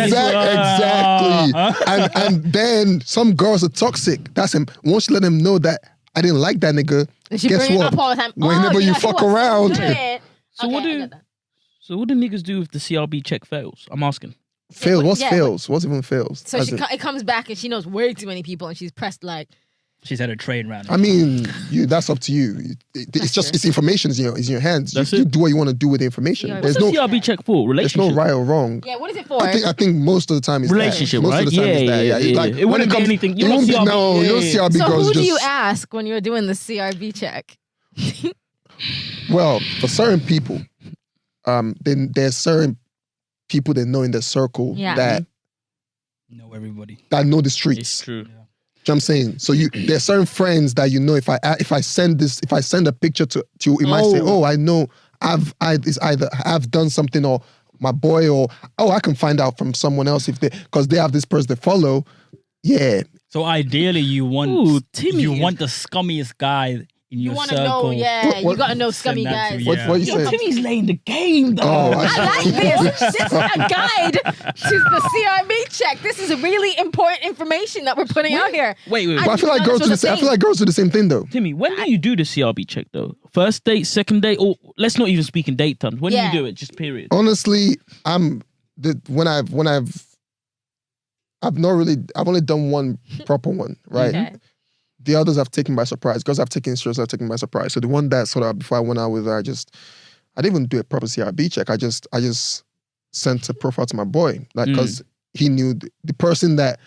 Exactly. And then some girls are toxic. That's him. Once you let them know that I didn't like that nigga, guess what? Up all the time. Whenever you fuck around. So what do niggas do if the CRB check fails? I'm asking. Fails? What's fails? What's even fails? So it comes back and she knows way too many people and she's pressed like. She's had a train round. I mean, that's up to you. It's information in your hands. You do what you want to do with the information. What's the CRB check for? Relationship? There's no right or wrong. Yeah, what is it for? I think most of the time it's relationship, most right? Of the time it's that. It wouldn't be anything. You don't CRB girls. So who do you ask when you're doing the CRB check? Well, for certain people, then there's certain people that know in the circle that know everybody, that know the streets. It's true. You know what I'm saying? So there's certain friends that you know if I send a picture to you, it might say, I know I've done something, or my boy, or I can find out from someone else because they have this person they follow. Yeah. So ideally you want the scummiest guy in your circle. Know, you gotta know scummy guys. What you say? Timmy's laying the game, though. I like this. This is a guide to the CRB check. This is really important information that we're putting out here. Wait. But I feel like girls do the same thing though. Timmy, when do you do the CRB check though? First date, second date, or let's not even speak in date terms. When do you do it? Just period. Honestly, I've only done one proper one, right? Okay. The others have taken by surprise. Girls have taken stress, have taken by surprise. So the one that sort of before I went out with her, I didn't even do a proper CRB check. I just sent a profile to my boy, like because he knew the person that's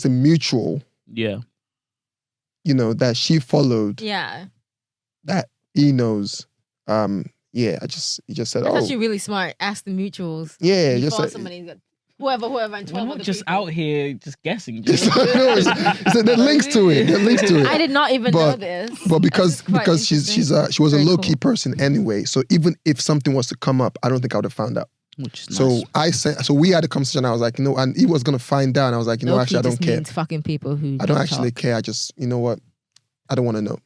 a mutual. Yeah. You know that she followed. Yeah. That he knows. He just said, That's actually really smart. Ask the mutuals. Yeah, just follow somebody. Whoever, and 12 other just people. out here just guessing. There are links to it. I did not even know this. But because she was a low key person anyway. So even if something was to come up, I don't think I would have found out. Which is nice. So we had a conversation. I was like, and he was gonna find out. And I was like, actually, I don't care. Fucking people who I don't actually care. I just, you know what, I don't want to know.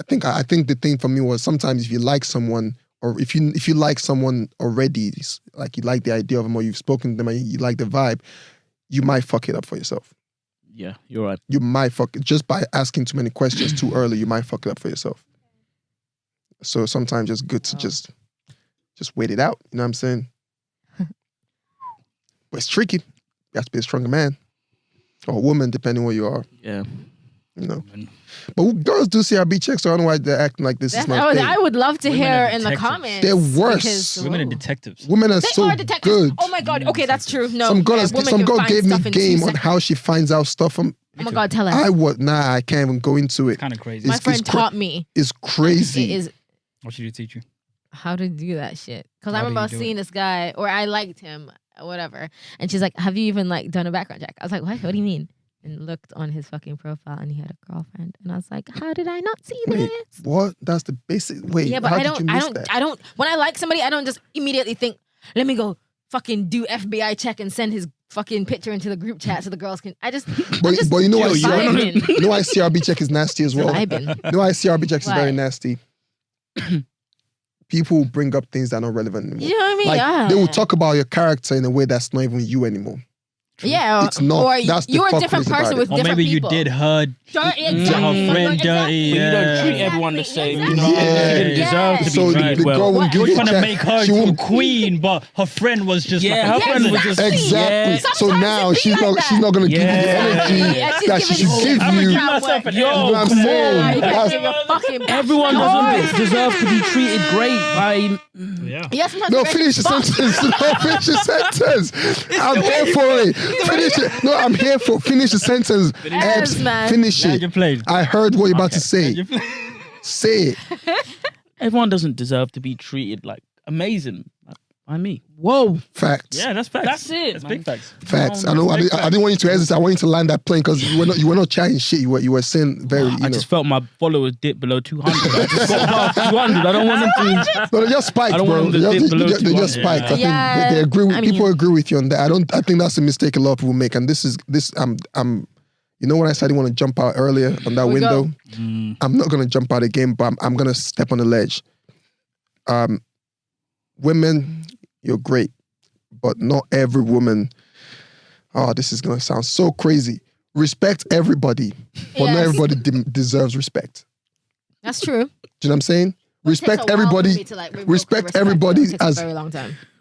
I think the thing for me was sometimes if you like someone. Or if you like someone already, like you like the idea of them or you've spoken to them and you like the vibe, you might fuck it up for yourself. Yeah, you're right. You might fuck it just by asking too many questions too early. You might fuck it up for yourself. So sometimes it's good to just wait it out. You know what I'm saying? But it's tricky. You have to be a stronger man or a woman, depending where you are. Yeah. You know, but girls do CRB checks, so I don't know why they're acting like this. I would love to hear in the comments. They're worse. Women are detectives. Women are so good. Oh my god. Okay, that's true. No, some girl gave me game on how she finds out stuff from. Oh my god, tell us. I can't even go into it. Kind of crazy. My friend taught me. It's crazy. It is. What should you teach you? How to do that shit? Because I remember seeing this guy, or I liked him, whatever, and she's like, "Have you even like done a background check?" I was like, "What? What do you mean?" And looked on his fucking profile and he had a girlfriend. And I was like, how did I not see this? What? That's the basic. Wait, yeah, but I don't, when I like somebody, I don't just immediately think, let me go fucking do FBI check and send his fucking picture into the group chat so the girls can, but you know what? You know why CRB check is nasty as well? You know why CRB check is very nasty? People bring up things that are not relevant anymore. You know what I mean? Like, they will talk about your character in a way that's not even you anymore. Yeah, it's not. Or you're a different person with different people. Or maybe you did her friend dirty. But you don't treat everyone the same. You know, you didn't deserve to be treated well. You're trying to make her into a queen, but her friend was just her friend was just exactly. So now she's not going to give you the energy that she should give you. Yo, come on. Everyone doesn't deserve to be treated great. No, finish the sentence. No, finish the sentence. I'm here for it. Finish it. No, I'm here for finish the sentence. Finish it. I heard what you're about to say. Say it. Everyone doesn't deserve to be treated like amazing by me. Whoa. Facts. Yeah, that's facts. That's it. That's big facts. Facts. I didn't want you to hesitate. I want you to land that plane because you were not chatting shit. You were saying very. I just felt my followers dip below 200. I just got past 200. I don't want them to. No, they just spiked, bro. They just spiked. I think they agree. People agree with you on that. I think that's a mistake a lot of people make. And this. I'm. You know when I said I want to jump out earlier on that window? I'm not gonna jump out again, but I'm gonna step on the ledge. Women, you're great. But not every woman, this is going to sound so crazy. Respect everybody, but not everybody deserves respect. That's true. Do you know what I'm saying? Respect everybody. Respect everybody as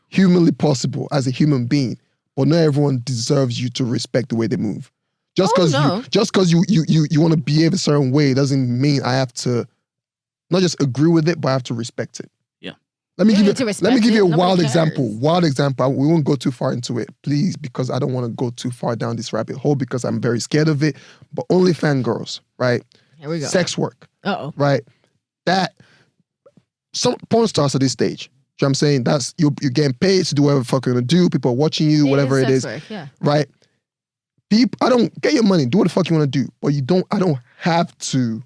humanly possible, as a human being. But not everyone deserves you to respect the way they move. Just because you want to behave a certain way doesn't mean I have to not just agree with it, but I have to respect it. Yeah. Let me give you a wild example. Wild example. We won't go too far into it, please, because I don't want to go too far down this rabbit hole because I'm very scared of it. But OnlyFans girls, right? Here we go. Sex work. Uh-oh. Right? That some porn stars at this stage. You know what I'm saying? That's you're getting paid to do whatever the fuck you're gonna do. People are watching you, whatever it is. Work, yeah. Right? I don't get your money, do what the fuck you want to do. But I don't have to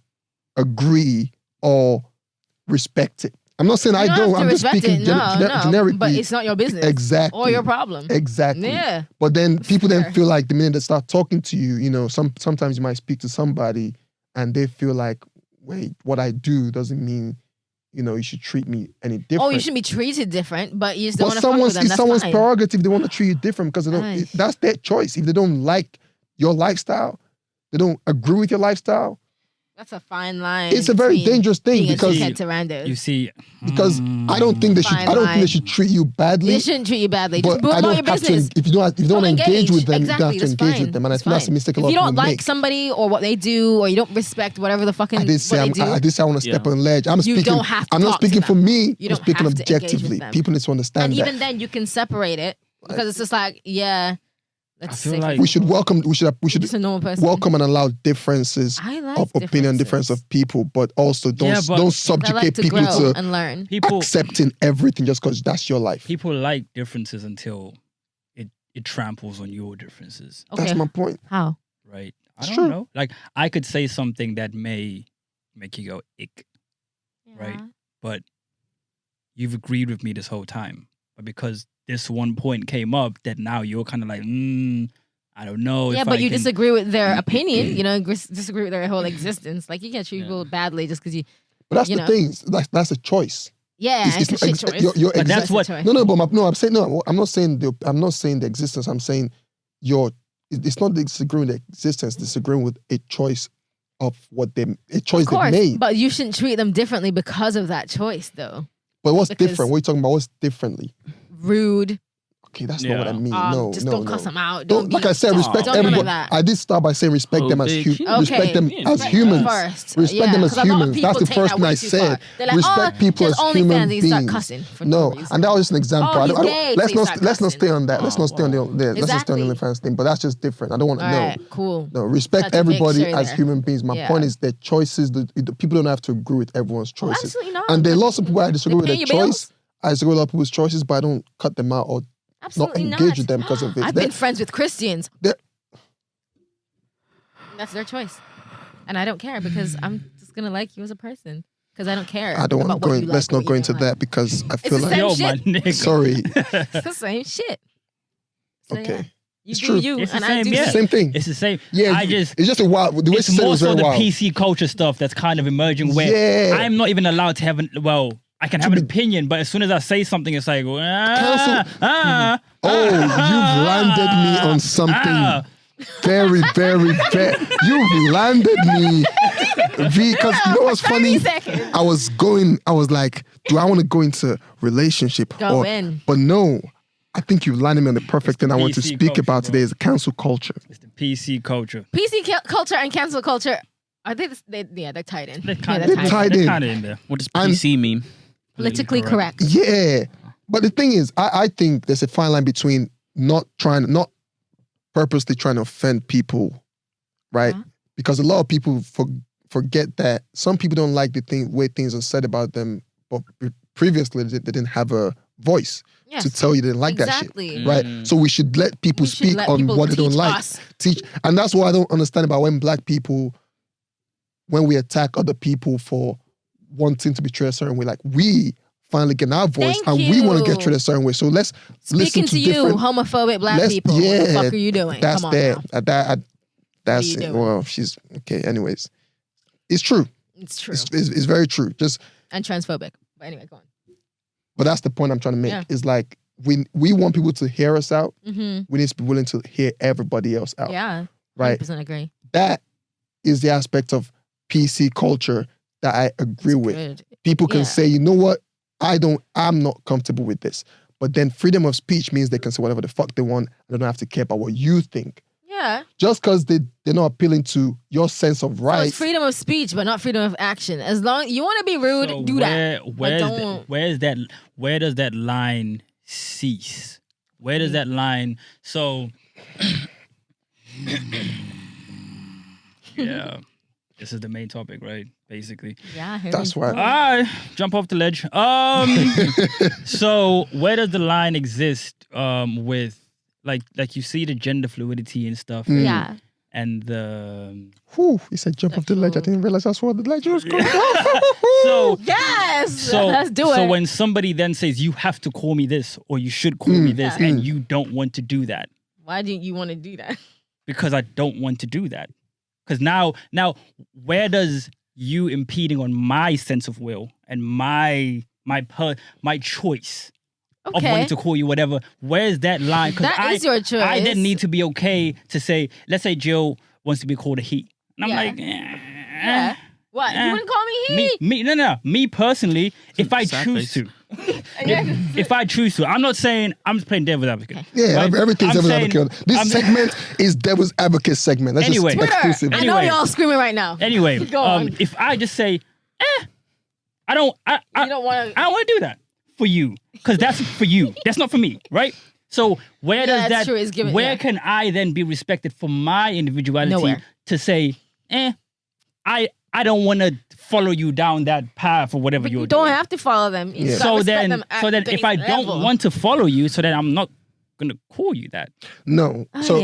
agree or respect it. I'm not saying I don't. I'm just speaking generically. But it's not your business. Exactly. Or your problem. Exactly. Yeah. But then people then feel like the minute they start talking to you, you know, sometimes you might speak to somebody and they feel like, wait, what I do doesn't mean, you know, you should treat me any different. Oh, you shouldn't be treated different, but you just don't want to fuck with them. It's someone's prerogative. They want to treat you different because that's their choice. If they don't like your lifestyle, they don't agree with your lifestyle. That's a fine line. It's a very dangerous thing because you see, because I don't think they should treat you badly. They shouldn't treat you badly. Just but I don't your business. If you don't engage with them, you don't have to engage with them. And I think that's a mistake a lot of people make. If you don't like somebody or what they do, or you don't respect whatever the fucking I did say I want to step on ledge. I'm not speaking for me. I'm speaking objectively. People need to understand that. And even then, you can separate it because it's just like, yeah. I feel like we should welcome and allow differences of opinion, difference of people, but also don't subjugate people to and learn. Accepting everything just because that's your life. People like differences until it tramples on your differences. Okay. That's my point. How? Right. I don't know. Like I could say something that may make you go ick. Yeah. Right. But you've agreed with me this whole time. But because this one point came up that now you're kind of like, I don't know. Yeah, but you disagree with their opinion, you know, disagree with their whole existence. Like you can't treat people badly just because you. But that's the thing. That's a choice. Yeah, it's a shit choice. But that's what. I'm not saying the existence. I'm saying it's not disagreeing with the existence. Disagreeing with a choice of they made. But you shouldn't treat them differently because of that choice, though. But what's different? What are you talking about? What's differently? Rude. Okay, that's not what I mean. No, don't cuss them out. Like I said, respect everybody. I did start by saying respect them as humans. Respect them as humans. Respect them as humans. That's the first thing I said. Respect people as human beings. No, and that was just an example. Let's not stay on that. Let's not stay on the let's just stay on the OnlyFans thing. But that's just different. I don't want to know. Cool. No, respect everybody as human beings. My point is their choices. The people don't have to agree with everyone's choices. Absolutely not. And there are lots of people I disagree with their choice. I disagree with a lot of people's choices, but I don't cut them out or absolutely not engage with them because of it. I've been friends with Christians. That's their choice. And I don't care because I'm just going to like you as a person. Because I don't care. I don't want to go in. Let's not go into that because I feel like. Yo, my nigga. Sorry. It's the same shit. So, okay. Yeah. It's true. It's and the same, I do yeah. Same thing. It's the same. Yeah, it's just a wild. The way it's more so the PC culture stuff that's kind of emerging where I'm not even allowed to have I can have an opinion, but as soon as I say something, it's like, you've landed me on something very, very, very. You've landed me. Because you know what's funny? I was like, do I want to go into relationship? But no, I think you've landed me on the perfect thing I want to speak about today is cancel culture. It's the PC culture. PC culture and cancel culture, are they're tied in. They're tied in there. What does PC mean? Politically correct. Yeah. But the thing is, I think there's a fine line between not purposely trying to offend people, right? Uh-huh. Because a lot of people forget that some people don't like the way things are said about them, but previously they didn't have a voice to tell you they didn't like that shit, right? So we should let people speak on what they don't like. And that's what I don't understand about when black people, when we attack other people for wanting to be treated a certain way, like we finally get our voice we want to get treated a certain way. So let's listen to you, homophobic black people. Yeah, what the fuck are you doing? That's Come on there. That's it. Well, she's okay. Anyways, it's true. It's true. It's very true. And transphobic. But anyway, go on. But that's the point I'm trying to make. Is like we want people to hear us out. Mm-hmm. We need to be willing to hear everybody else out. Yeah. Right. 100% agree. That is the aspect of PC culture that I agree with. Good. People can say, you know what? I'm not comfortable with this. But then freedom of speech means they can say whatever the fuck they want. They don't have to care about what you think. Yeah. Just because they're not appealing to your sense of right. So it's freedom of speech, but not freedom of action. As long you want to be rude, So do that. Where does that line cease? Where does that line? So, yeah, this is the main topic, right? Basically. Yeah. That's why. I jump off the ledge. So where does the line exist? With like you see the gender fluidity and stuff. Yeah. And the He said jump off the ledge. I didn't realize that's what the ledge was going. So yes, let's do it. So when somebody then says you have to call me this or you should call me this, and you don't want to do that, why didn't you want to do that? Because I don't want to do that. Because now, where does you impeding on my sense of will and my choice of wanting to call you whatever? Where's that line? That is your choice. I then need to be okay to say, let's say Jill wants to be called a he, and I'm like, yeah. What? You wouldn't call me he? Me personally, if I choose to. If I choose to, I'm not saying I'm just playing devil's advocate. Yeah, right? Everything's devil's advocate. This segment is devil's advocate segment. That's anyway, just exclusive. I know y'all screaming right now. Anyway, if I just say, I don't want to do that for you because that's for you. That's not for me, right? So where does that? True. Where can I then be respected for my individuality to say, I don't want to follow you down that path or whatever you're doing. You don't have to follow them. Yeah. So then if I don't want to follow you, so then I'm not gonna call you that. No. So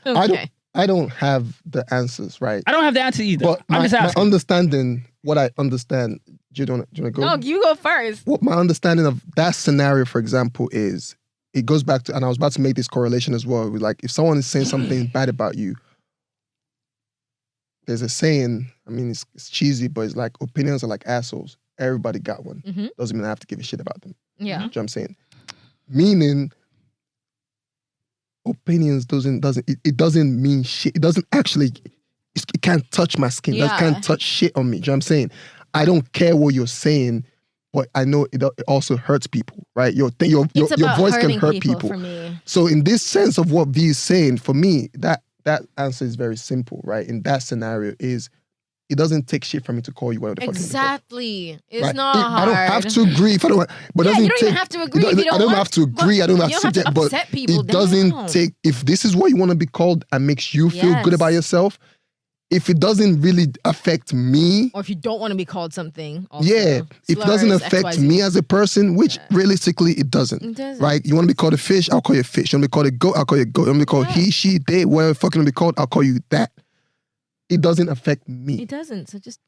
okay. I don't have the answers, right? I don't have the answer either. But I'm just asking. My understanding, what I understand. Do you want to go? No, you go first. What my understanding of that scenario, for example, is it goes back to, and I was about to make this correlation as well. With like, if someone is saying something bad about you, there's a saying, I mean, it's cheesy, but it's like opinions are like assholes. Everybody got one. Mm-hmm. Doesn't mean I have to give a shit about them. Yeah. You know what I'm saying? Meaning, opinions doesn't mean shit. It doesn't actually, it can't touch my skin. It can't touch shit on me. Do you know what I'm saying? I don't care what you're saying, but I know it also hurts people, right? Your voice can hurt people. For me. So in this sense of what V is saying, for me, that answer is very simple, right? In that scenario is, it doesn't take shit from me to call you whatever the fuck. Exactly. It's right? not hard. I don't have to agree if I don't. But you don't even have to agree if you don't I don't have to agree. I don't have to sit there. But it doesn't take. If this is what you want to be called and makes you feel good about yourself, if it doesn't really affect me, or if you don't want to be called something, also, if it doesn't affect XYZ. Me as a person, which realistically it doesn't. Right? You want to be called a fish, I'll call you a fish. You want to be called a goat, I'll call you a goat. You want to be called he, she, they, whatever the fuck you want to be called, I'll call you that. It doesn't affect me. It doesn't. So just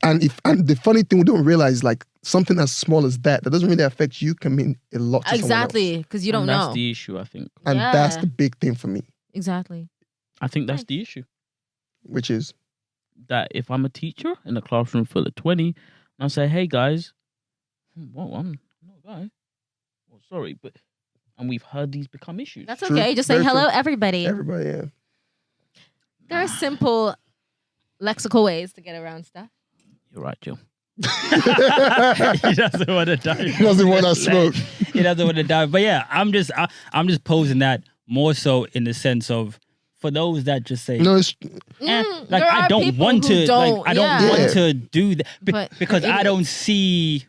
and the funny thing we don't realize, like something as small as that doesn't really affect you can mean a lot to exactly because you don't know. That's the issue, I think. And that's the big thing for me. Exactly. I think that's the issue. Which is that if I'm a teacher in a classroom full of 20, and I say, "Hey guys, well, I'm not a guy. Well, sorry, but," and we've heard these become issues. That's okay. Just say hello, everybody. Everybody, yeah. There are simple lexical ways to get around stuff. You're right, Jill. He doesn't want to die. He doesn't want to smoke. He doesn't want to die. But yeah, I'm just posing that more so in the sense of, for those that just say, no, it's, like I don't want to, like I don't want to do that because I don't see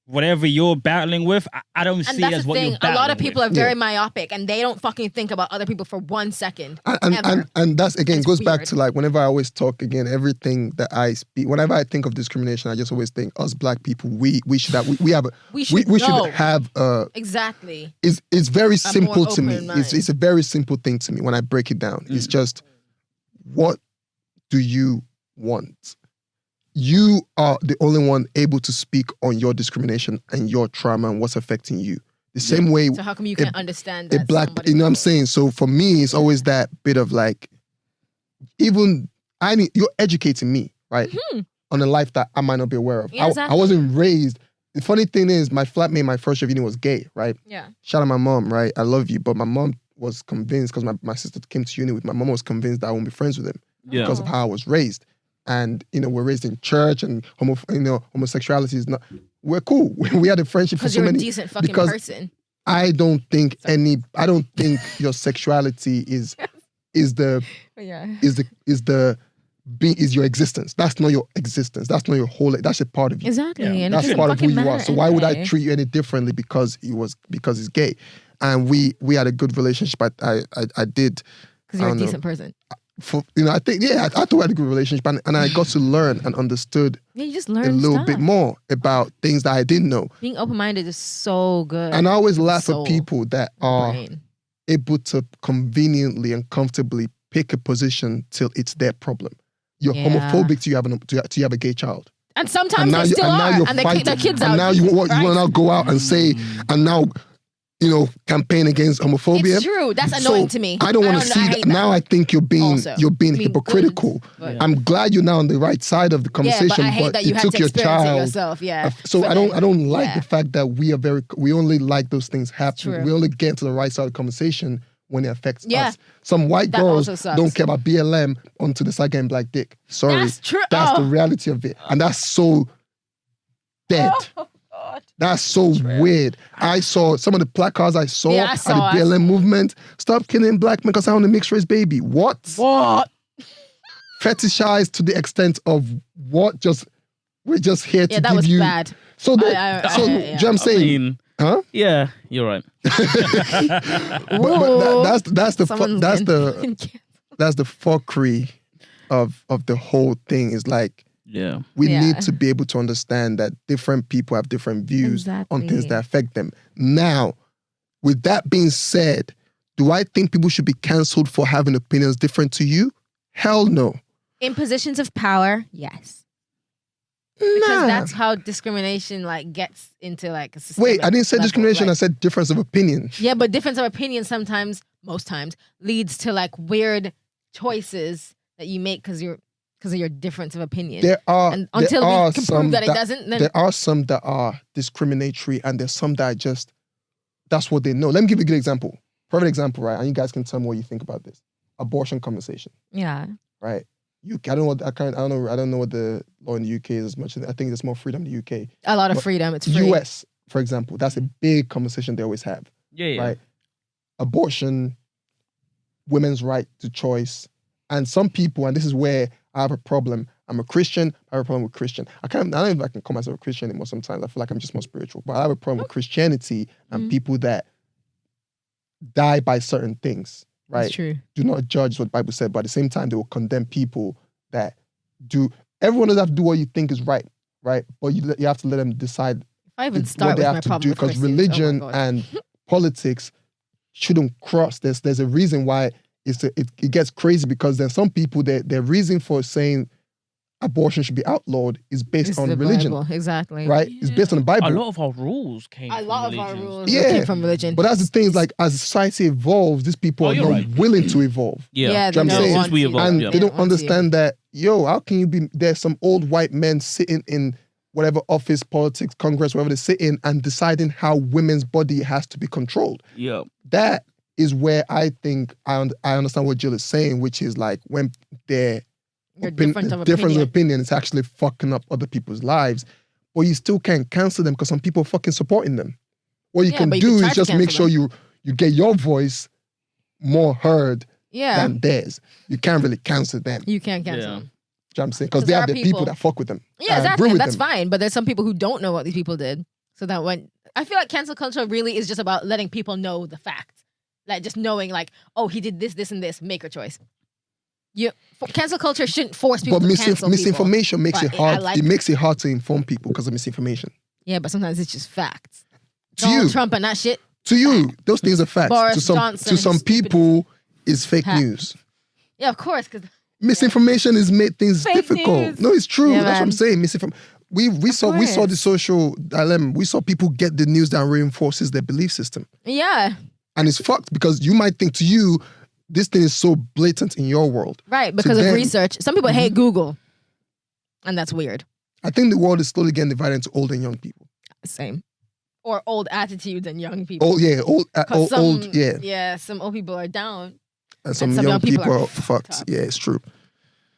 whatever you're battling with. I don't see it as what you're battling with. A lot of people are very myopic and they don't fucking think about other people for 1 second. And that's again goes back to like whenever I always talk again, everything that I speak. Whenever I think of discrimination, I just always think us black people. We should have exactly. It's very simple to me. It's a very simple thing to me when I break it down. It's just, what do you want? You are the only one able to speak on your discrimination and your trauma and what's affecting you. The same way. So how come you can't understand that? You know what I'm saying? So for me, it's always that bit of like, you're educating me, right? Mm-hmm. On a life that I might not be aware of. Yeah, exactly. I wasn't raised the funny thing is, my flatmate, my first year of uni was gay, right? Yeah. Shout out my mom, right? I love you, but my mom was convinced because my sister came to uni with my mom was convinced that I won't be friends with him because of how I was raised. And we're raised in church, and homosexuality is not. We're cool. We had a friendship for so many. Because you're a decent fucking person. I don't think your sexuality is your existence. That's not your existence. That's not your whole. That's a part of you. Exactly. Yeah. And that's part of who you are. So why would I treat you any differently because he's gay? And we had a good relationship. I did. Because you're a decent person. I think I thought we had a good relationship, and I got to learn and understood you just learn a little bit more about things that I didn't know. Being open-minded is so good. And I always laugh at people that are able to conveniently and comfortably pick a position till it's their problem. You're homophobic till you have a gay child. And sometimes they still are. And the kids out. And now you want to now go out and say, and now, campaign against homophobia. It's true. That's annoying to me. I don't want to see that. Now I think you're being hypocritical. Good, I'm glad you're now on the right side of the conversation, but I hate that you took to your child. It yourself. Yeah. So I don't like the fact that we only like those things happen. We only get to the right side of the conversation when it affects us. Some white girls don't care about BLM until they start getting black dick. Sorry. That's true. That's the reality of it. And that's so dead. That's so weird. I saw some of the placards at the BLM movement. Stop killing black men because I want a mixed race baby. What? Fetishized to the extent of what? We're just here to give you. Yeah, that was bad. So, do you know what I'm saying? Huh? Yeah, you're right. but that's the fuckery of the whole thing. Is like, we need to be able to understand that different people have different views on things that affect them. Now, with that being said, do I think people should be cancelled for having opinions different to you? Hell no. In positions of power, yes. Because that's how discrimination gets into a systemic Wait, I didn't say level. I said difference of opinion. Yeah, but difference of opinion most times leads to weird choices that you make because of your difference of opinion. Until we can prove that it doesn't. Then... There are some that are discriminatory, and there's some that are just that's what they know. Let me give you a good example. Perfect example, right? And you guys can tell me what you think about this. Abortion conversation. Yeah. Right. I don't know what the law in the UK is as much. I think there's more freedom in the UK. A lot of freedom. It's free. US, for example, that's a big conversation they always have. Yeah. Right. Abortion, women's right to choice, and some people, and this is where I have a problem. I'm a Christian. I have a problem with Christian. I don't know if I can call myself a Christian anymore. Sometimes I feel like I'm just more spiritual. But I have a problem with Christianity and people that die by certain things. Right? That's true. Do not judge what the Bible said, but at the same time, they will condemn people that do. Everyone doesn't have to do what you think is right? But you have to let them decide what they have to do, because religion and politics shouldn't cross. There's a reason why it gets crazy, because there's some people their reason for saying abortion should be outlawed is based on religion. Bible. Exactly. Right? Yeah. It's based on the Bible. A lot of our rules came from religion. But that's the thing, is as society evolves, these people are not willing to evolve. Yeah, they don't understand that, how can you be, there's some old white men sitting in whatever office, politics, Congress, wherever they sit in, and deciding how women's body has to be controlled. Yeah. That is where I think I understand what Jill is saying, which is when they're difference of opinion is actually fucking up other people's lives, but you still can't cancel them because some people are fucking supporting them. What you can do is just make sure you get your voice more heard than theirs. You can't really cancel them. You can't cancel them. You know what I'm saying? Because they have the people that fuck with them. Yeah, exactly. That's fine. But there's some people who don't know what these people did. So that I feel like cancel culture really is just about letting people know the facts. Just knowing he did this, this, and this, make a choice. Cancel culture shouldn't force people to cancel misinformation makes it hard. It makes it hard to inform people because of misinformation. Yeah, but sometimes it's just facts. Donald Trump and that shit. To you, those things are facts. Boris to some people, it's fake news. Yeah, of course. Because misinformation has made things difficult. News. No, it's true. That's what I'm saying. We saw the social dilemma. We saw people get the news that reinforces their belief system. Yeah. And it's fucked because you might think to you, this thing is so blatant in your world. Right, because of research. Some people hate Google. And that's weird. I think the world is slowly getting divided into old and young people. same. Or old attitudes and young people. Oh yeah, old, yeah. Yeah, some old people are down. And some young people are fucked. Yeah, it's true.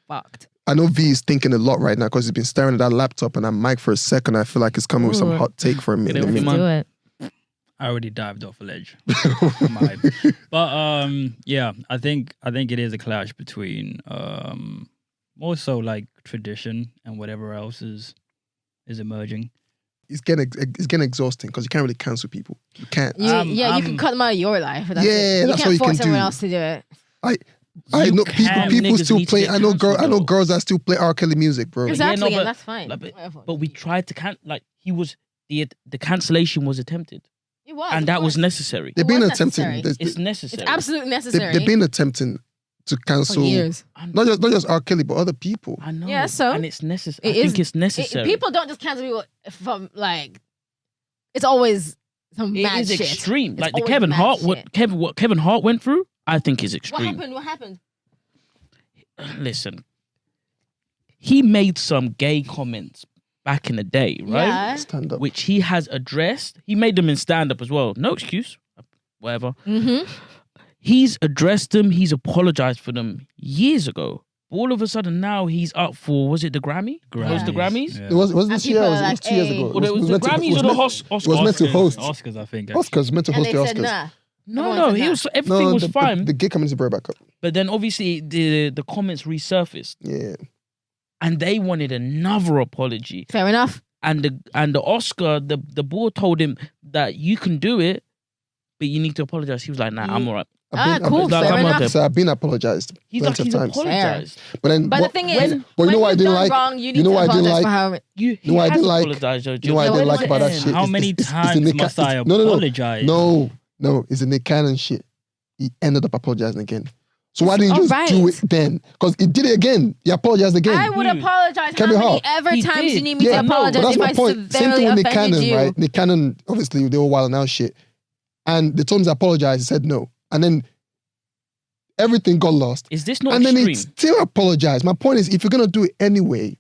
Fucked. I know V is thinking a lot right now because he's been staring at that laptop and that mic for a second. I feel like he's coming with some hot take for a minute. Let's do it. I already dived off a ledge. But yeah, I think it is a clash between more so like tradition and whatever else is emerging. It's getting exhausting because you can't really cancel people. You can't. You can cut them out of your life. That's what you can do. Someone else to do it. I know people still play. I know girls that still play R. Kelly music, bro. Exactly, and that's fine. But we tried to the cancellation was attempted. It was, and that was necessary. They've been attempting. It's necessary. It's absolutely necessary. They've been attempting to cancel years. Not just R. Kelly, but other people. I know. Yeah, so and it's necessary. I think it's necessary. People don't just cancel people from like. It's always some mad shit. It is extreme. Like the Kevin Hart, what Kevin Hart went through, I think is extreme. What happened? Listen, he made some gay comments back in the day, right? Yeah. Stand up. Which he has addressed. He made them in stand up as well. No excuse. Whatever. Mm-hmm. He's addressed them. He's apologized for them years ago. All of a sudden now he's up for, was it the Grammy? Was the Grammys? Yeah. It was this year. It was 2 years ago. Well, it was the Grammys or the Oscars? It was meant to host. Oscars, I think. Oscars, meant to host the Oscars. Nah. No, everything was fine. The gay community brought back up. But then obviously the comments resurfaced. Yeah. And they wanted another apology. Fair enough. And the Oscar, the board told him that you can do it, but you need to apologize. He was like, nah, I'm all right. Cool. Fair enough. So I've been apologized. He's times. apologized. But the thing is, but you know what I didn't like? Wrong, you know what I didn't like? You know what I didn't like about that shit? How many times must I apologize? No, it's the Nick Cannon shit. He ended up apologizing again. So why didn't you just do it then? Because he did it again. He apologized again. I would apologize. Kevin Hart. How many times you need me to apologize that's if my I point. severely Same thing with Nick offended Cannon, you? right? Nick Cannon, obviously, they were wild now shit. And they told him to apologize. He said no. And then everything got lost. Is this not and extreme? Then he still apologized. My point is, if you're going to do it anyway,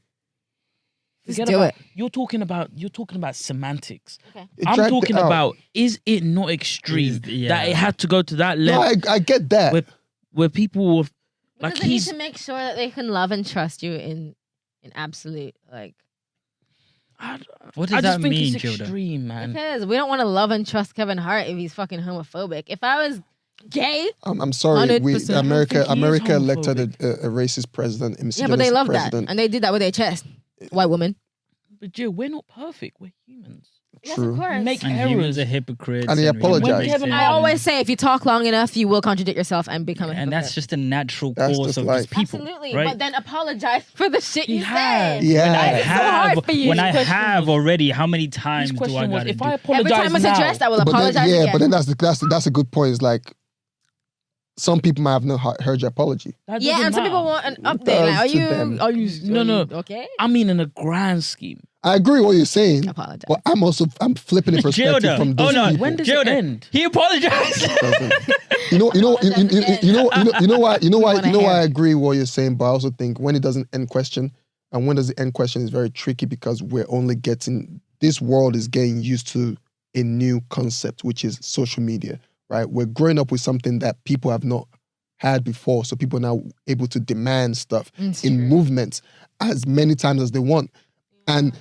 just do it. You're talking about semantics. Okay. I'm talking about, is it not extreme that it had to go to that level? No, I get that. Where people like they need to make sure that they can love and trust you in absolute like. What does that mean, I just think it's Gilda? extreme, man. Because we don't want to love and trust Kevin Hart if he's fucking homophobic. If I was gay, I'm sorry. America elected a racist president. Yeah, but they love that, and they did that with their chest. White woman. But Jill, we're not perfect. We're humans. Yes, of course. We make and errors. Humans are hypocrites. And he apologized. I always say, if you talk long enough, you will contradict yourself and become a hypocrite. And that's just a natural course of these people. Absolutely. Right? But then apologize for the shit you have. said. Yeah. When I have already, how many times do I got to do? Every time it's addressed, I will apologize again. But then that's a good point. It's like, some people might have not heard your apology. Yeah, and some people want an update. Like, are you no okay? I mean, in a grand scheme. I agree with what you're saying. Apologize. But I'm flipping the perspective from those people. When does it end? He apologized. You know why I agree with what you're saying, but I also think when it doesn't end question, and when does it end question is very tricky because this world is getting used to a new concept, which is social media. Right, we're growing up with something that people have not had before, so people are now able to demand stuff in movements as many times as they want. And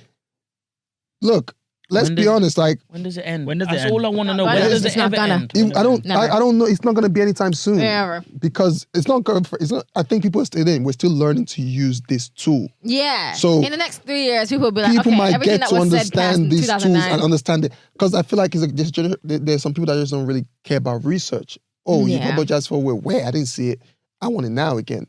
look, let's be honest. Like, when does it end? That's all I want to know. When does it ever end? I don't know. It's not going to be anytime soon. Never. Because it's not. I think people are still in. We're still learning to use this tool. Yeah. So in the next 3 years, people will be like, people okay, might everything get that to was said past understand these tools 2009. and understand it. Because I feel like there's some people that just don't really care about research. Oh, you apologize for where I didn't see it. I want it now again,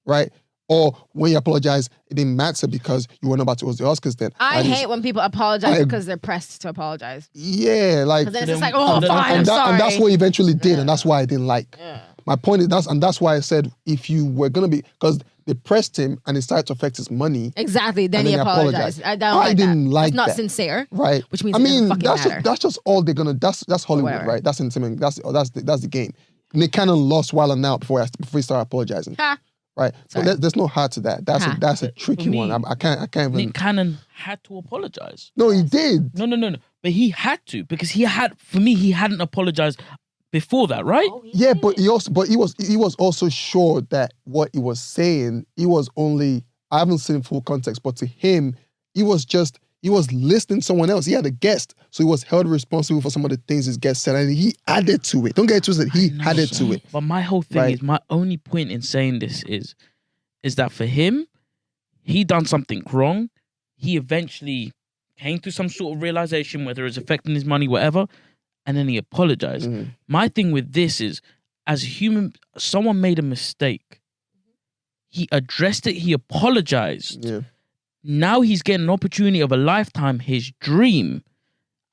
right? Or when you apologize, it didn't matter because you weren't about to host the Oscars then. I hate when people apologize because they're pressed to apologize. Yeah, like... Because then it's just like, oh, fine, I'm sorry. And that's what he eventually did, and that's why I didn't like. Yeah. My point is, that's why I said, if you were going to be... Because they pressed him and it started to affect his money. Exactly, then he apologized. I didn't like that. It's not sincere. Right. Which means it doesn't fucking matter. That's just all they're going to... That's Hollywood, right? That's entertainment. That's the game. Nick Cannon lost Wild 'N Out before he started apologizing. Ha. right? So there's no heart to that. That's a tricky one. I can't even. Nick Cannon had to apologize. No, he did. No. But he had to because he hadn't apologized before that, right? Oh, yeah, but he was also sure that what he was saying, he was only. I haven't seen full context, but to him, he was listening to someone else. He had a guest, so he was held responsible for some of the things his guest said, and he added to it. Don't get it twisted. He added to it. But my whole thing is, my only point in saying this is that for him, he done something wrong. He eventually came to some sort of realization, whether it's affecting his money, whatever, and then he apologized. Mm-hmm. My thing with this is, as a human, someone made a mistake. He addressed it. He apologized. Yeah. Now he's getting an opportunity of a lifetime, his dream,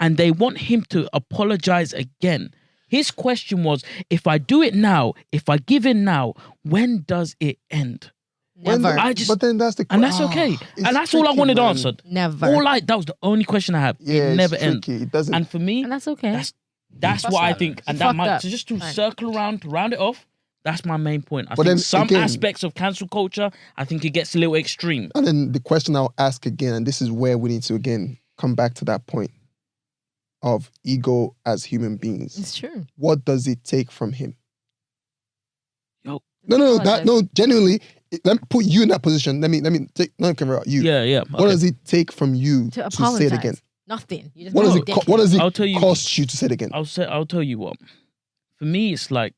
and they want him to apologize again. His question was, if I do it now, if I give in now, when does it end? Never. But then that's the and that's okay. And that's all I wanted answered. Never. That was the only question I have. Yeah, it never it's ends. tricky. It doesn't. Oh, And for me, and that's okay. That's what I think. And that fucked might up. so just to Fine. circle around, to round it off. That's my main point. I But think then some again- aspects of cancel culture, I think it gets a little extreme. And then the question I'll ask again, and this is where we need to again come back to that point of ego as human beings. It's true. What does it take from him? Yo. No, genuinely, let me put you in that position. Let me take camera out you. Yeah. What does it take from you To to apologize. say it again? Nothing. You just What does I'll tell it you- cost you to say it again? I'll tell you what. For me, it's like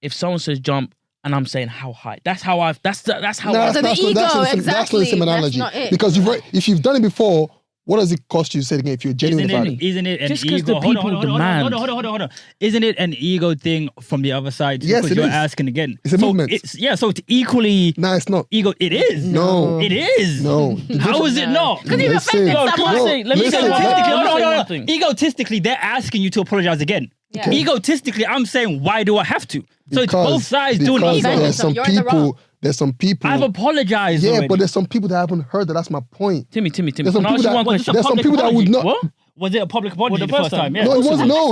if someone says jump and I'm saying how high. That's how No, I. So the ego, that's exactly. not the same That's analogy. not it. Because if you've done it before, what does it cost you to say it again if you're genuine about it? Isn't it an Just 'cause ego? the people demand. Hold on. Isn't it an ego thing from the other side? Yes, because it you're is. asking again. It's a movement. So it's equally No, it's not. ego. It is. No. It is. No. How is it not? Because you Listen, offended no, someone. Let me say listen, one Egotistically, thing. Egotistically, they're asking you to apologize again. Yeah. Egotistically, I'm saying, why do I have to? So it's Because- both sides doing because ego. there's some You're in the wrong. people. There's some people. I've apologized Yeah, already. but there's some people that haven't heard that. That's my point. Timmy. There's Can some I ask people you one that question? there's some people that would not. What? Was it a public apology Well, the first time? Yeah. No, it wasn't. No.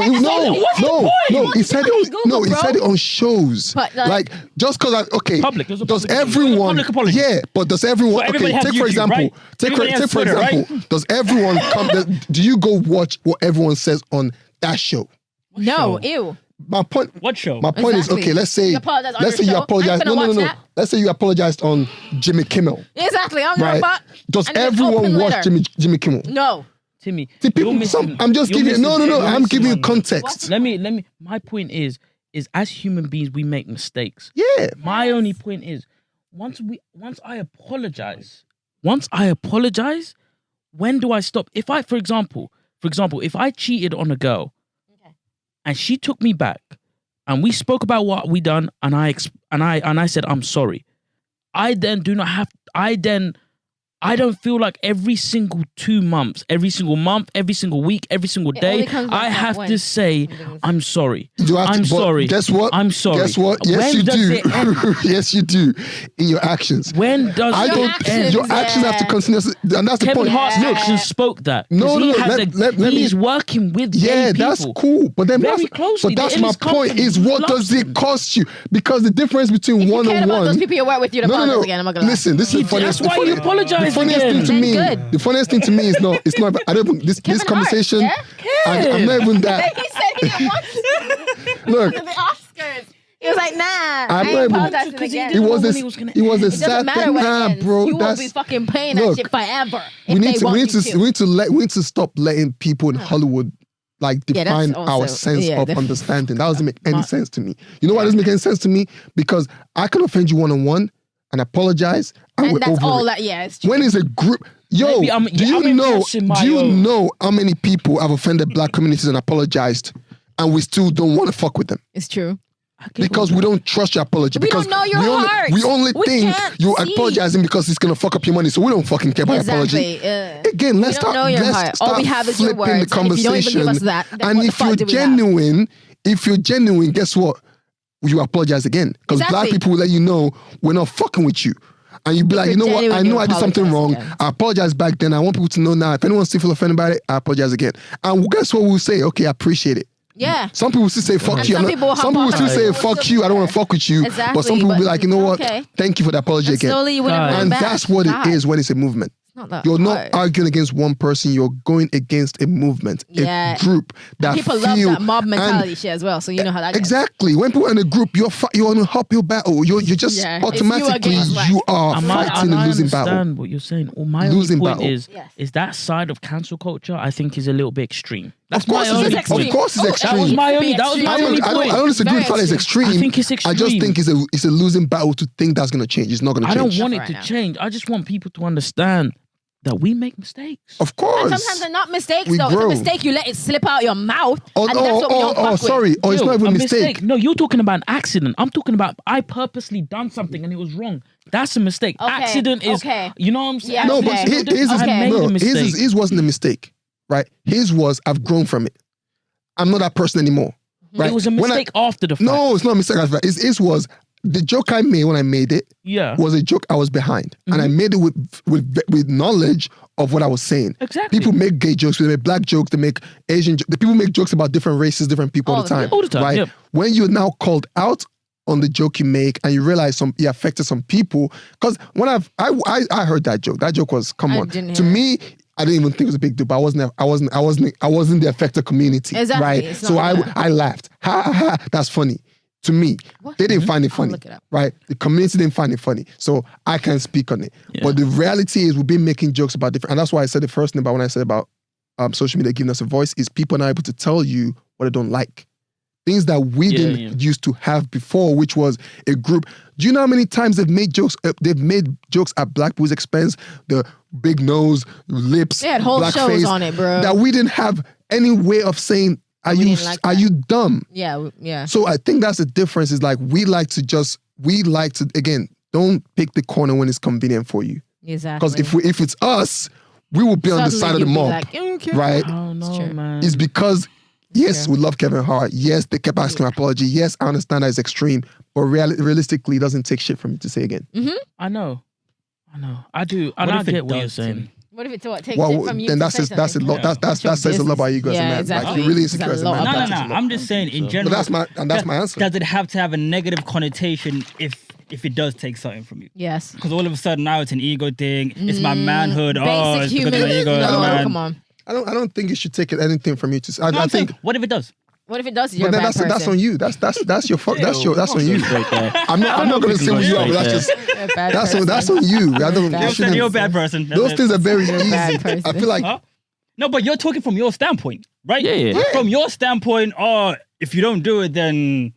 He said it. Google, No, he bro. said it on shows. But, like just because okay. Public, it was a Does public apology. everyone? Public apology. Yeah, but does everyone? So everybody Okay, has take for YouTube, example. right? Everybody has Take for Twitter, right? example. Does everyone come? Do you go watch what everyone says on that show? No, show? ew. My point. What show? My point is Exactly. okay. Let's say You apologize on let's your say you show. apologize. I'm gonna No. watch that. Let's say you apologized on Jimmy Kimmel. Exactly. I'm Right? gonna Does and then everyone open watch letter. Jimmy Kimmel? No. Timmy, See, you're people, missing- I'm just you're giving. missing- No. you're I'm missing giving you one. context. Let me. My point is as human beings we make mistakes. Yeah. My only point is once I apologize, when do I stop? If I, for example, if I cheated on a girl, and she took me back, and we spoke about what we done, and I said I'm sorry, I then do not have. I don't feel like every single 2 months, every single month, every single week, every single day, only comes back I that have when. to say I'm sorry. You have to, I'm but sorry. Guess what? I'm sorry. Guess what? Yes, When you does do. it end? Yes, you do. In your actions. When does I it don't. actions, Your actions have to yeah. continuously, and that's the Kevin point. Hart's Look, actions spoke that. No, 'Cause no, he no, has let me- he's working with yeah, many people. that's cool. But then Very that's, closely. but that's They're in my his point. company. Is He what loves does it them. cost you? Because the difference between If you one cared on about one. those people you work with, you'd apologize again. I'm not gonna lie. Listen, this is funny. That's why you apologize The funniest again. thing to me. Then good. The funniest thing to me is not. It's not. I don't. This Kevin conversation. Hart, I'm not even that. He said he didn't want to. Look, The Oscars. He was like, nah, I I'm ain't not even- apologizing Because he again. it didn't was know a. when he was gonna It was a It doesn't sad matter thing, when it nah, ends. bro. You will That's be fucking paying look, that shit forever. we if need they to. want We you to. need to stop letting people in Hollywood like Yeah, that's define our also- sense yeah, of the- understanding. That doesn't make any sense to me. You know why it doesn't make any sense to me? Because I can offend you one-on-one and apologize, and And we're that's over all it. that, yeah, it's true. When is a group? Yo, Maybe I'm- do yeah, you I'm know? impressing my Do you own. know how many people have offended black communities and apologized, and we still don't want to fuck with them It's true. because we don't trust your apology. We because don't know your we only, heart. We only We think can't you're see. apologizing because it's gonna fuck up your money, so we don't fucking care about your apology. Exactly. Again, let's We don't start. know your let's heart. start All we have is your flipping words. the And if you don't even conversation. give us that, then and what the if fuck you're do we have? genuine, guess what? You apologize again because black Exactly. people will let you know we're not fucking with you. And you be like, you you're know what? I genuine, know you I did something apologize wrong. again. I apologize back then. I want people to know now. If anyone still feel offended by it, I apologize again. And guess what we'll say? Okay, I appreciate it. Yeah. Some people still say fuck And you. some people still say fuck you. I don't want to fuck with you. Exactly, But some people be like, you know what? okay. Thank you for the apology again. Slowly you win And that's what it is when it's a movement. You're not arguing against one person. You're going against a movement, a group that people love that mob mentality shit as well. So you know how that goes. Exactly. When people are in a group, you're on an uphill battle. You're just automatically you are fighting a losing battle. I understand what you're saying. Well, my only point is that side of cancel culture. I think is a little bit extreme. Of course it's extreme. That was my only point. I don't disagree with it's extreme. I think it's extreme. I just think it's a losing battle to think that's going to change. It's not going to change. I don't want it to change. I just want people to understand that we make mistakes. Of course. And sometimes they're not mistakes, though. It's a mistake. You let it slip out your mouth. And that's what we don't fuck sorry. with. It's not even a mistake. No, you're talking about an accident. I'm talking about I purposely done something and it was wrong. That's a mistake. Okay. Accident is, you know what I'm saying? Yeah, no, but his wasn't a mistake, right? His was, I've grown from it. I'm not that person anymore. Right? It was a mistake after the fact. No, it's not a mistake after the fact. His was, the joke I made when I made it was a joke I was behind. And I made it with knowledge of what I was saying. Exactly. People make gay jokes, they make black jokes, they make Asian jokes. People make jokes about different races, different people all the time. All the time, right? Yep. When you're now called out on the joke you make and you realize you affected some people, because when I heard that joke was, come on. To me, I didn't even think it was a big deal, but I wasn't the affected community. Exactly. Right? So I laughed. Ha ha ha, that's funny. To me, they didn't find it funny, right? The community didn't find it funny, so I can't speak on it. Yeah. But the reality is, we've been making jokes about different, and that's why I said the first thing about when I said about social media giving us a voice is people are not able to tell you what they don't like, things that we didn't used to have before, which was a group. Do you know how many times they've made jokes? They've made jokes at black people's expense, the big nose, lips, they had whole black shows face, on it, bro. That we didn't have any way of saying. Are you dumb? Yeah. So I think that's the difference. Is like we like to again, don't pick the corner when it's convenient for you. Exactly. Because if it's us, we will be on the side of the mob, right? Oh no, man. It's because we love Kevin Hart. Yes, they kept asking an apology. Yes, I understand that it's extreme, but realistically, it doesn't take shit from you to say again. Mm-hmm. I know, I do, and I get what you're saying. What if it takes it from you? Then that says a lot about you guys, man. Exactly. Like you're really insecure as a man. No. I'm just saying in general. But that's my answer. Does it have to have a negative connotation if it does take something from you? Yes. Because all of a sudden now it's an ego thing. It's my manhood. Basic It's because of my ego. No, come on. I don't think it should take anything from you to. I think. What if it does? What if it does? You're a bad person. That's on you. That's your fuck. That's on you. I'm not going to say you out. That's on you. You're a bad person. Those things are very easy. I feel like no, but you're talking from your standpoint, right? Yeah. From your standpoint, if you don't do it, then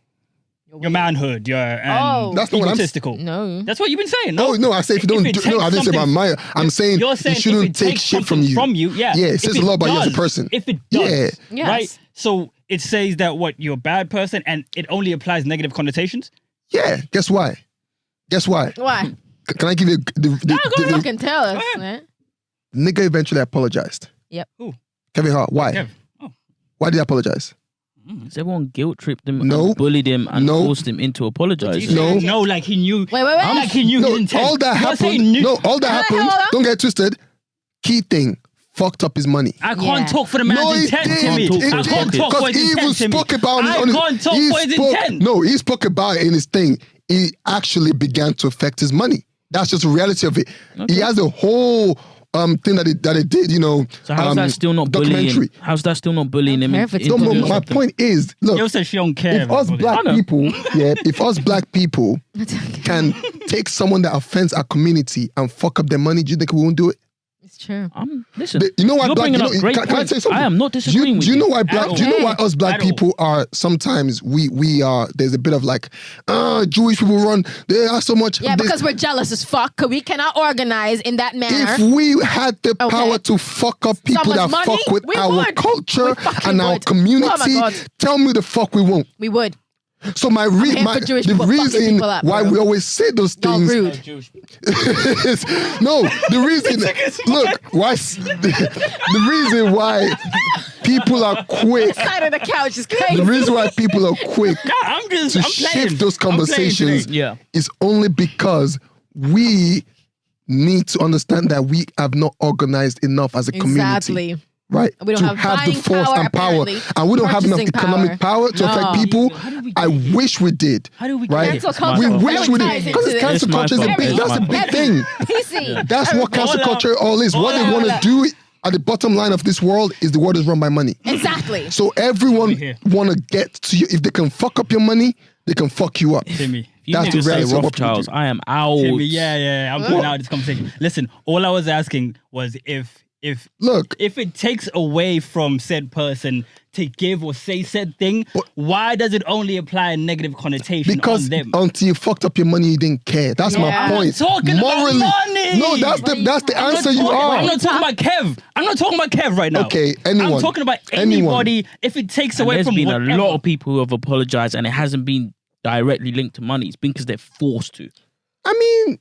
your manhood, that's not egotistical. No, that's what you've been saying. No, I say if you don't do. No, I didn't say about my. I'm saying you shouldn't take shit from you. Yeah, it says a lot about you as a person. If it does, right? So it says that you're a bad person, and it only applies negative connotations. Yeah. Guess why? Why? Can I give you you can tell us, man. Nigga eventually apologized. Yep. Who? Kevin Hart. Why? Why did he apologize? Because everyone guilt tripped him, and bullied him, and forced him into apologizing. No, like he knew. Wait. Like he knew his intent. All that happened. All that happened. Don't get twisted. Key thing. Fucked up his money. I can't talk for the man's intent to me. I can't talk for his intent to me. I can't talk for his intent. No, he spoke about it in his thing. He actually began to affect his money. That's just the reality of it. Okay. He has a whole thing that he did, you know. So how's that still not bullying? How's that still not bullying him? No, my point is, look, you said she don't care. If us black people can take someone that offends our community and fuck up their money, do you think we won't do it? It's true. Listen, you know why you're bringing up great can I say something? I am not disagreeing with you. Do you know why us black people are sometimes we are? There's a bit of like, Jewish people run. They are so much. Yeah, because we're jealous as fuck. Cause we cannot organize in that manner. If we had the power to fuck up people that fuck with our culture and our community, tell me the fuck we won't. We would. So the reason why we always say those things. No, the reason. Look, why? The reason why people are quick. The side of the couch is crazy. The reason why people are quick to shift those conversations is only because we need to understand that we have not organized enough as a community. right? We don't to have the buying force power, and power, apparently. and we don't have enough Purchasing economic power to affect people. How did we I get here? wish we did. How do we Right? get Cancel here? culture. We wish we Ties did into because this. cancel It's my culture is a fault. big. It's That's my a big fault. thing. PC. That's what cancel All culture all is. What they all want to out. do at the bottom line of this world is the world is run by money. Exactly. So everyone Over here. want to get to you. If they can fuck up your money, they can fuck you up. Timmy. You That's the niggas say reality of what people Rothschilds. do. I am out. Timmy, yeah. I'm putting out this conversation. Listen, all I was asking was if Look, it takes away from said person to give or say said thing, why does it only apply a negative connotation because on them? until you fucked up your money, you didn't care. That's my Yeah. point. I'm talking about money. No, that's the answer you are. I'm not talking about Kev. I'm not talking about Kev right now. Okay, anyone. I'm talking about Anyone. anybody. If it takes And away there's from been whatever. a lot of people who have apologized, and it hasn't been directly linked to money. It's been because they're forced to. I mean,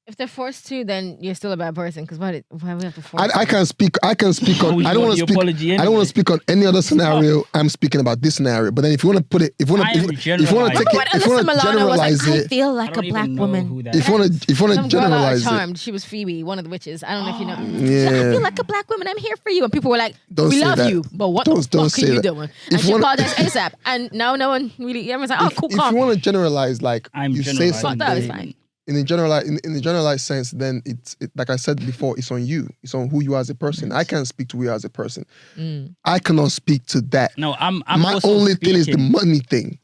If they're forced to, then you're still a bad person. Because why we have to force? I can speak. I can speak on. Always I don't want want to the speak. apology I don't anyway. want to speak on any other scenario. I'm speaking about this scenario. But then, if you want to put it, if you want I to, am if you want to take Remember it, when if you Alyssa want to Milano was generalize like, I it, feel I like a don't black even know woman. who that if you want to Some girl out generalize of it, Charmed. She was Phoebe, one of the witches. I don't know if you know. Yeah. She's like, I feel like a black woman. I'm here for you. And people were like, Don't we say love that. you. But what Don't the fuck say are you that. doing? If And she you wanna- apologized ASAP. And now no one really, everyone's like, oh, cool, if calm. you want to generalize, like I'm you say generalizing. Fuck that, it's something fine. in the generalized sense, then it's like I said before, it's on you. It's on who you are as a person. I can't speak to you as a person. I cannot speak to that. No, I'm My also only thing is the speaking- money thing.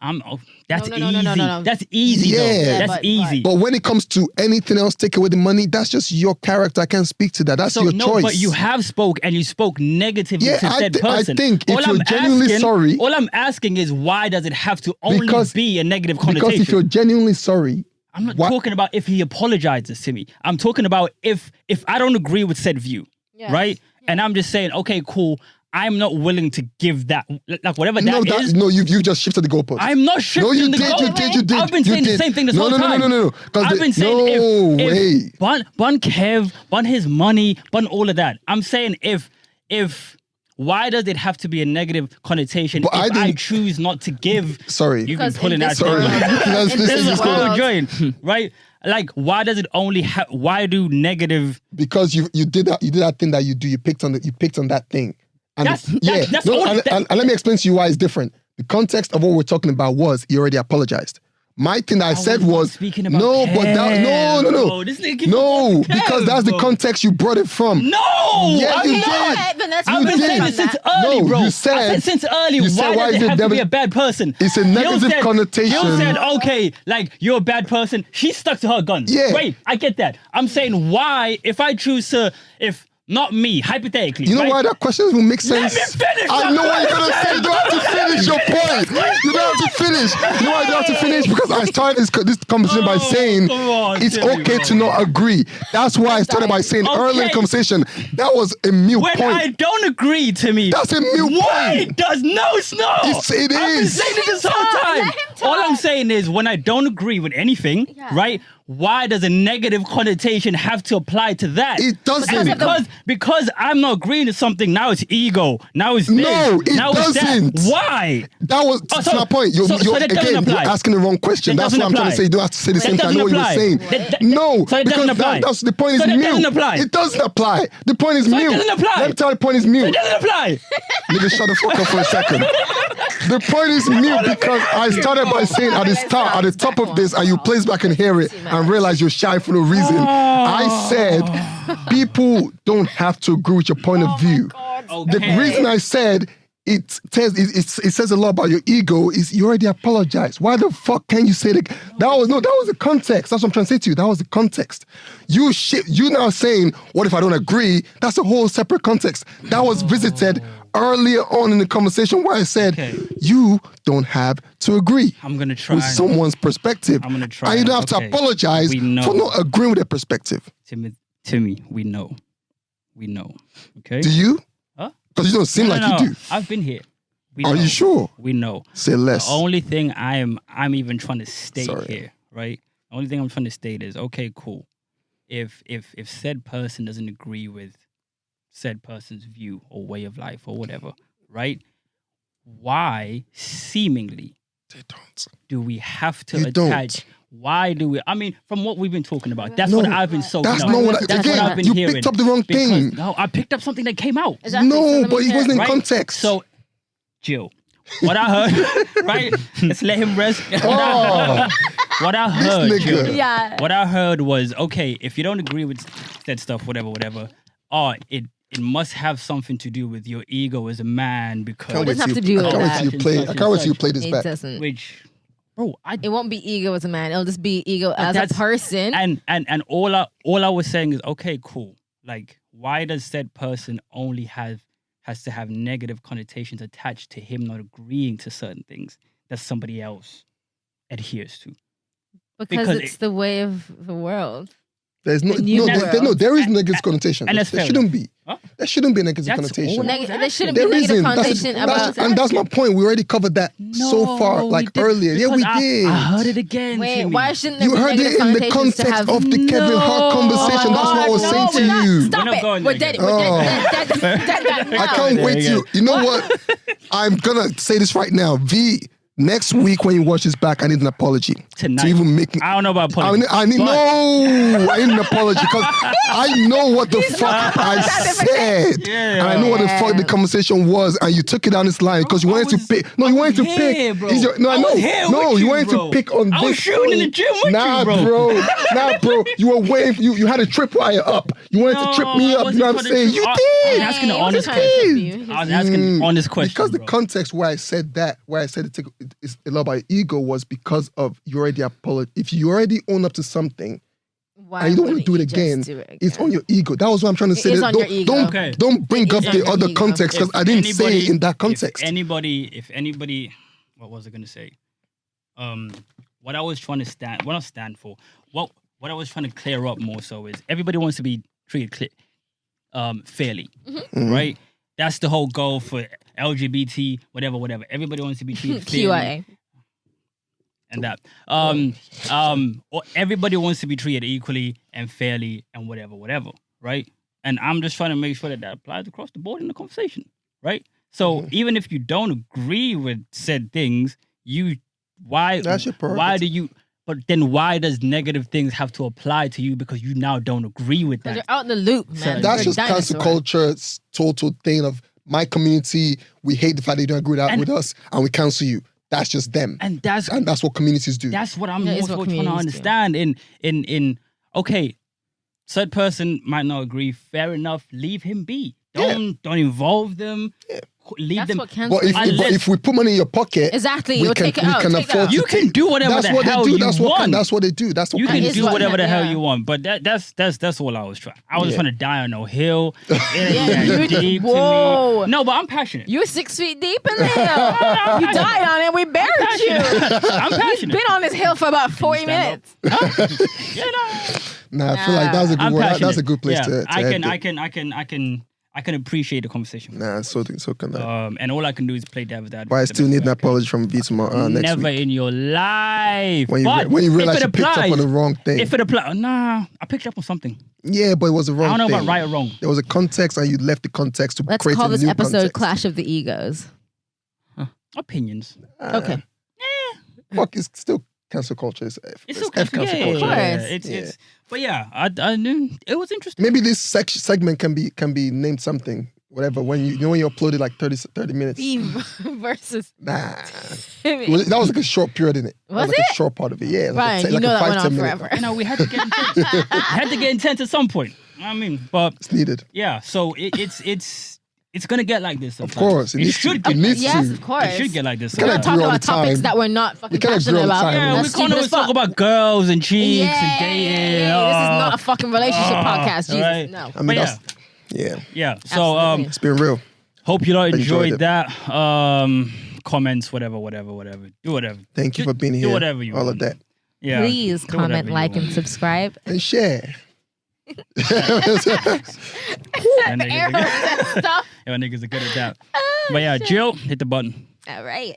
That's No. easy. That's easy. Yeah. though. Yeah, That's but- easy. But when it comes to anything else, take away the money, that's just your character. I can't speak to that. That's So your no, choice. but you have spoke and you spoke negatively Yeah, to said I person. think if All you're I'm genuinely asking- sorry- all I'm asking is why does it have to only Because- be a negative because connotation? if you're genuinely sorry, I'm not why- talking about if he apologizes to me. I'm talking about if I don't agree with said view, Yes. right? And I'm just saying, okay, cool. I'm not willing to give that, like whatever no, that is. no, you just shifted the goalpost. I'm not shifting No, you the did, goal. you did. I've been you saying did. the same thing this no, whole no, time. No. I've been saying no if way. Bun Kev, bun his money, bun all of that. I'm saying if why does it have to be a negative connotation But I if I didn't- choose not to give? Sorry. You've Because been pulling in that. this world- That's- in this This is is just what world- I'm enjoying, right? Like, why does it only why do negative? Because you did that thing that you do. You picked on that thing. And That's no, all- and let me explain to you why it's different. The context of what we're talking about was he already apologized. My thing that I said was not was speaking about no, but that Kev, no. bro. This nigga keeps No, going to because Kev, that's the bro. context you brought it from. No, Yeah, I'm you not. did. Okay, then let's I've You been did. saying this since No, early, bro. you I said- said since early. you said, Why why does is it it have to be never- a bad person? It's a Gil negative connotation. Gil said, okay, like you're a bad person. She stuck to her guns. Yeah. Wait, I get that. I'm saying why, if I choose to, if not me, hypothetically. You know right? why that question will make sense? me finish I the know what you're gonna say. You don't have to finish your point. You don't have to finish. You know why you don't have to finish? Because I started this conversation by saying come on, it's Timmy, okay to not agree. That's why I started by saying early in the Okay. conversation that was a mute When point. I don't agree to me, That's a mute why point. does no snow? It I've been is. saying it this Let him whole talk, time. let him All I'm talk. saying is when I don't agree with anything, Yeah. right? Why does a negative connotation have to apply to that? It doesn't. Because I'm not agreeing to something. Now it's ego. Now it's this. No, it now doesn't. It's that. Why? That was Oh, that's my point. You're so that doesn't again, you're apply. asking the wrong question. That That's what I'm doesn't trying to apply. say. You don't have to say the That same thing. I know doesn't what you're apply. saying. That- No, so it because doesn't apply. that's the point is So that mute. doesn't apply. It doesn't apply. The point is So it mute. doesn't apply. Let me tell you the point is It mute. doesn't apply. Nigga, shut the fuck up for a second. The point is mute because I started by saying at the start, at the top of this, and you place back and hear it and realize you're shy for no reason. I said people don't have to agree with your point of view. The reason I said it says a lot about your ego is you already apologized. Why the fuck can you say that? That was the context. That's what I'm trying to say to you. That was the context. You now saying, what if I don't agree? That's a whole separate context. That was visited earlier on in the conversation where I said, you don't have to agree. I'm gonna try. With someone's perspective. I'm gonna try. And you don't have to Okay. apologize We know. for not agreeing with their perspective. Timmy, we know. Okay. Do you? Huh? Because you don't seem like you do. I've been here. We Are know. you sure? We know. Say less. The only thing I'm even trying to state Sorry. here, right? The only thing I'm trying to state is, okay, cool. If said person doesn't agree with said person's view or way of life or whatever, right? Why seemingly They don't. do we have to You don't. attach? why do we? I mean, from what we've been talking about, that's No, what I've been soaking That's up. not what. That's what I've Again, been you hearing. picked up the wrong Because, thing. no, I picked up something that came out. Exactly. So No, let me but he hear wasn't in it. context. So, Jill, what I heard, right? Let's let him rest. Oh, What I heard, nigga. Jill, Yeah. what I heard was, okay, if you don't agree with that stuff, whatever, it must have something to do with your ego as a man because Can't wait doesn't till have to you- do I with can't wait that. till you play. I can't wait till you play this It back. doesn't. which, bro, It won't be ego as a man. It'll just be ego as a that's- person. and all I was saying is, okay, cool. Like, why does said person only has to have negative connotations attached to him not agreeing to certain things that somebody else adheres to? because because it's the way of the world. There's no, The new world. there is negative connotation. and There that's fair shouldn't be. Huh? There shouldn't be a negative That's connotation. all- There shouldn't be There negative isn't. connotation about. And that's my point. We already covered that so far, we like did, earlier. Yeah, we because did. I heard it again. Wait, Timmy. why shouldn't there You be heard negative it in the connotations to context have? of the Kevin Hart conversation. That's what I was saying to you. Stop We're not it. going We're there dead. yet. We're dead now. I can't There wait you to. You know what? I'm gonna say this right now. V. Next week when you watch this back, I need an apology Tonight. to even make me. I don't know about I politics. need but- no. I need an apology because I know what the fuck I said, Yeah. and I know what the fuck the conversation was, and you took it down this line because you wanted to pick. No, you wanted to here, pick. bro. Is your- No, I I was know. here No, with you you, wanted bro. to pick on I this. was shooting in the gym with nah, you, bro. Nah, bro. You were waiting. You had a tripwire up. You wanted to trip me No, I up. You know what I'm wasn't saying? You trying to- I was did. asking an Hey, honest I'm trying to question. trip you. I was asking an honest question. Because the bro. context where I said that, where I said it's a lot about ego was because of you already if you already own up to something Why and you don't want to wouldn't do it you just again, do it it's again? on your ego. That was what I'm trying to say. is on your ego. Okay. Don't bring It up is on the your other ego. context because If I didn't say it anybody- in that context. If anybody, what was I gonna say? What I was trying to stand for. What I was trying to clear up more so is everybody wants to be treated fairly, right? That's the whole goal for LGBT, whatever. Everybody wants to be treated fairly. QIA. And that. Or everybody wants to be treated equally and fairly and whatever, right? And I'm just trying to make sure that applies across the board in the conversation, right? So even if you don't agree with said things, That's your prerogative. but then why does negative things have to apply to you because you now don't agree with Because that? you're out in the loop, man. That's You're just a cancel dinosaur. culture's total thing of my community. We hate the fact that you don't agree with us and we cancel you. That's just them. And that's what communities do. That's what I'm That is also what trying to communities do. understand. In okay, said person might not agree. Fair enough. Leave him be. Don't involve them. Leave That's them. what cancel But if we put money in your pocket, Exactly, we you'll can, take it we out. can Take it afford out. to You can take- do whatever that's the what hell they do. you want. That's what they do. That's what You can That is do what whatever the hell yeah. you want, but that's all I was trying. I was Yeah. trying to die on no hill. Yeah, you deep to whoa. me. No, but I'm passionate. You're 6 feet deep in the hill. You died on it. We buried you. I'm You've passionate. been on this hill for about 40 stand minutes. Yeah, no. Nah, I feel like that was a good I'm word. passionate. That's a good place Yeah, to I can appreciate the conversation. Nah, so can that. And all I can do is play devil's advocate. But I still need an apology from V tomorrow next Never week. in your life. When But you realize if you it picked up applies, on the wrong thing. If it applies, I picked up on something. Yeah, but it was the wrong I don't know thing. about right or wrong. There was a context and you left the context to Let's create call a this new episode context. Clash of the Egos. Opinions. Okay. Fuck, it's still cancel culture. It's It's okay. F cancel Yeah, culture. yeah, yeah. It's but yeah, I knew it was interesting. Maybe this segment can be named something. Whatever. When you uploaded like 30 minutes. Eve versus Nah. Timmy. That was like a short period in it. Was like it? a short part of it. Yeah. Like Ryan, you like know a that went 5-10 on minute. forever. We had to get intense. We had to get intense at some point. I mean, but It's needed. yeah, so it's gonna get like this. Of sometimes. course. It needs should to. It get needs Yes, to. of course. It should get like this. We're Can't not agree talking all about the topics time. that we're not fucking You can't agree passionate all the about. time. Yeah, That's we stupid can't as always talk fuck. about girls and cheeks and dating. This is not a fucking relationship podcast. Jesus, right. no. I mean, But that's, yeah. Yeah. So Absolutely. It's been real. hope you all Enjoyed enjoyed it. that. Comments, whatever. Do whatever. Thank you for being here. Do whatever you all want. of that. Yeah. Please do whatever comment, you like, want. and subscribe. And share. That nigga's Errors and stuff. Niggas are good at that. But yeah, Jill, hit the button. All right.